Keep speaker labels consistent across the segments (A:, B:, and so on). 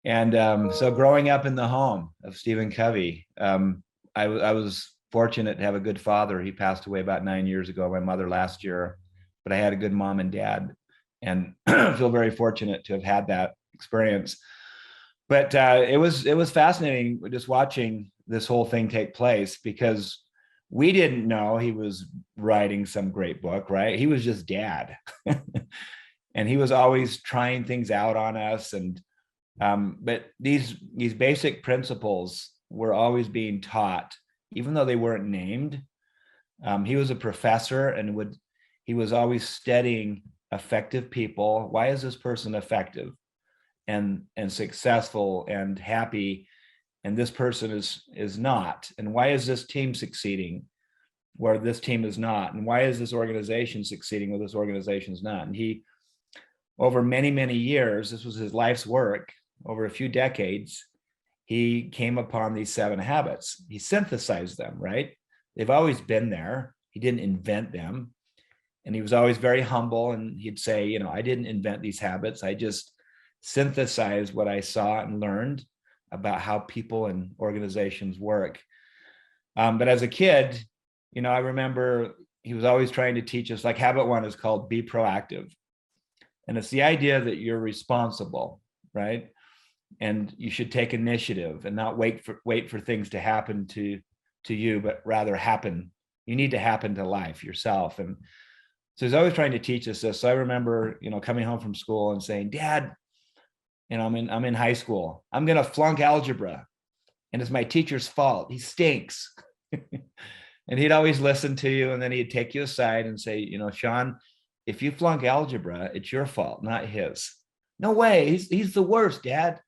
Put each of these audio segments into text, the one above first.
A: And so growing up in the home of Stephen Covey, I was fortunate to have a good father. He passed away about 9 years ago, my mother last year, but I had a good mom and dad, and feel very fortunate to have had that experience. But it was fascinating just watching this whole thing take place, because we didn't know he was writing some great book, right? He was just dad. And he was always trying things out on us. And but these basic principles were always being taught, even though they weren't named. He was a professor, and he was always studying effective people. Why is this person effective and successful and happy, and this person is not? And why is this team succeeding where this team is not? And why is this organization succeeding where this organization is not? And he, over many, many years, this was his life's work, over a few decades, he came upon these 7 habits. He synthesized them, right? They've always been there. He didn't invent them. And he was always very humble. And he'd say, I didn't invent these habits. I just synthesized what I saw and learned about how people and organizations work. But as a kid, I remember he was always trying to teach us, like habit 1 is called be proactive. And it's the idea that you're responsible, right? And you should take initiative and not wait for things to happen to you, but rather happen. You need to happen to life yourself. And so he's always trying to teach us this. So I remember, coming home from school and saying, Dad, I'm in high school. I'm going to flunk algebra, and it's my teacher's fault. He stinks. And he'd always listen to you, and then he'd take you aside and say, Sean, if you flunk algebra, it's your fault, not his. No way. He's the worst, Dad.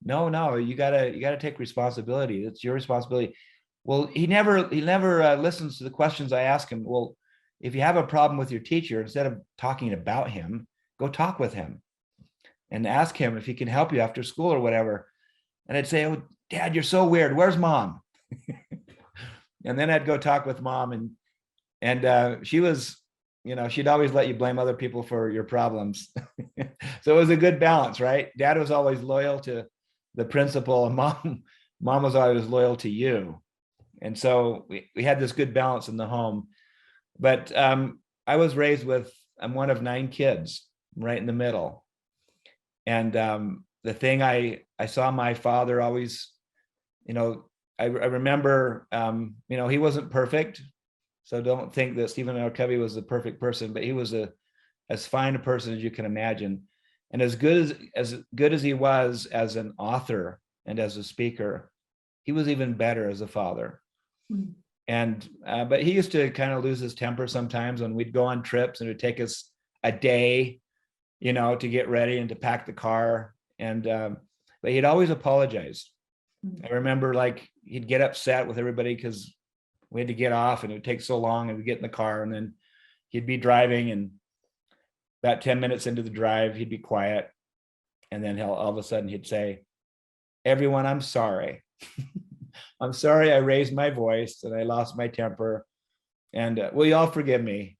A: No, you gotta take responsibility. It's your responsibility. Well, he never listens to the questions I ask him. Well, if you have a problem with your teacher, instead of talking about him, go talk with him and ask him if he can help you after school or whatever. And I'd say, oh, Dad, you're so weird. Where's Mom? And then I'd go talk with Mom, and she was, she'd always let you blame other people for your problems. So it was a good balance, right? Dad was always loyal to the principal, and mom was always loyal to you. And so we had this good balance in the home. But I was raised with, I'm one of 9 kids, right in the middle. And the thing I saw my father always, I remember, he wasn't perfect. So don't think that Stephen R. Covey was the perfect person, but he was as fine a person as you can imagine. And as good as he was as an author and as a speaker, he was even better as a father. Mm-hmm. And but he used to kind of lose his temper sometimes when we'd go on trips, and it would take us a day, to get ready and to pack the car. And but he'd always apologize. Mm-hmm. I remember, like, he'd get upset with everybody because we had to get off, and it would take so long, and we'd get in the car, and then he'd be driving, and about 10 minutes into the drive, he'd be quiet. And then all of a sudden he'd say, everyone, I'm sorry. I'm sorry I raised my voice and I lost my temper. And will you all forgive me?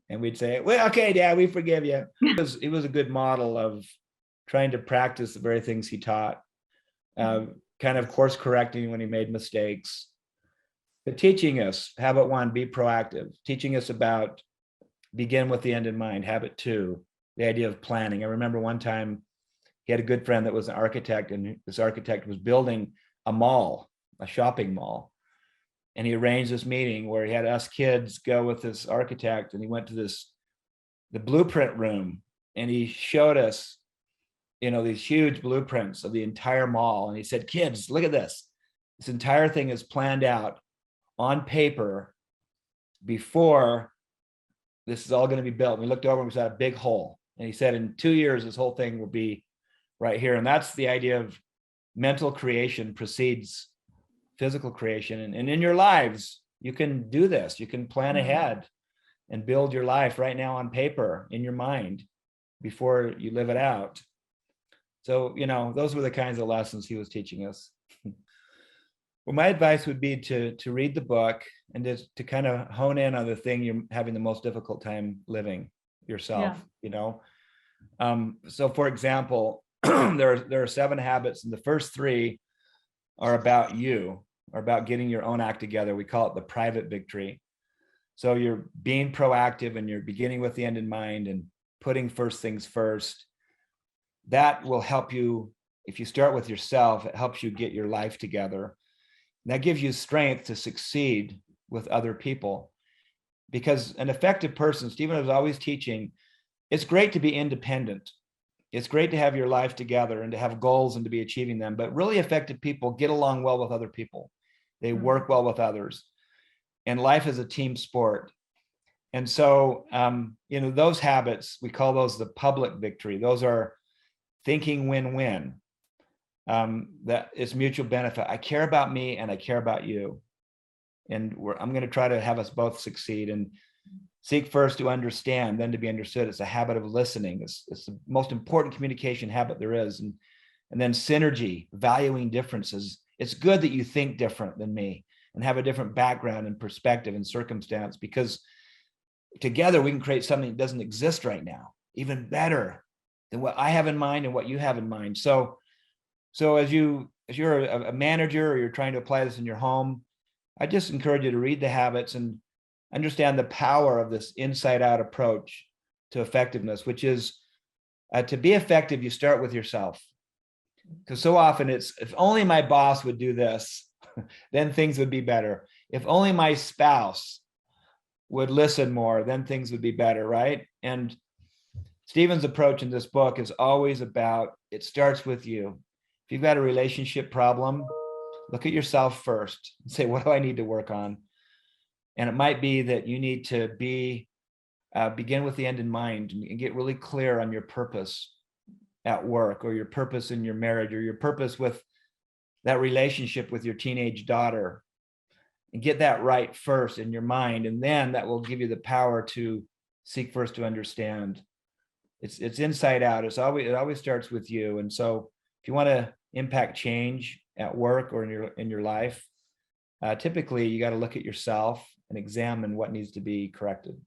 A: And we'd say, well, okay, Dad, we forgive you. He was a good model of trying to practice the very things he taught, kind of course correcting when he made mistakes. But teaching us, habit 1, be proactive, teaching us about begin with the end in mind. Habit 2, the idea of planning. I remember one time he had a good friend that was an architect, and this architect was building a mall, a shopping mall. And he arranged this meeting where he had us kids go with this architect, and he went to the blueprint room, and he showed us, these huge blueprints of the entire mall. And he said, kids, look at this. This entire thing is planned out on paper before this is all going to be built. And we looked over and we saw a big hole. And he said, in 2 years, this whole thing will be right here. And that's the idea of mental creation precedes physical creation. And in your lives, you can do this. You can plan ahead and build your life right now on paper in your mind before you live it out. So, those were the kinds of lessons he was teaching us. Well, my advice would be to read the book and to kind of hone in on the thing you're having the most difficult time living yourself, So for example, there are 7 habits, and the first 3 are about you, are about getting your own act together. We call it the private victory. So you're being proactive and you're beginning with the end in mind and putting first things first. That will help you. If you start with yourself, it helps you get your life together. And that gives you strength to succeed with other people. Because an effective person, Stephen was always teaching, it's great to be independent. It's great to have your life together and to have goals and to be achieving them. But really effective people get along well with other people. They work well with others. And life is a team sport. And so, those habits, we call those the public victory. Those are thinking win-win. That is mutual benefit. I care about me and I care about you. And I'm going to try to have us both succeed, and seek first to understand, then to be understood. It's a habit of listening. It's the most important communication habit there is. And then synergy, valuing differences. It's good that you think different than me and have a different background and perspective and circumstance, because together we can create something that doesn't exist right now, even better than what I have in mind and what you have in mind. So as you're a manager or you're trying to apply this in your home, I just encourage you to read the habits and understand the power of this inside out approach to effectiveness, which is to be effective, you start with yourself. Because so often it's, if only my boss would do this, then things would be better. If only my spouse would listen more, then things would be better, right? And Stephen's approach in this book is always about, it starts with you. If you've got a relationship problem, look at yourself first and say, what do I need to work on? And it might be that you need to begin with the end in mind and get really clear on your purpose at work, or your purpose in your marriage, or your purpose with that relationship with your teenage daughter, and get that right first in your mind. And then that will give you the power to seek first to understand. It's inside out. It always starts with you. And so if you want to impact change at work or in your life, typically you got to look at yourself and examine what needs to be corrected.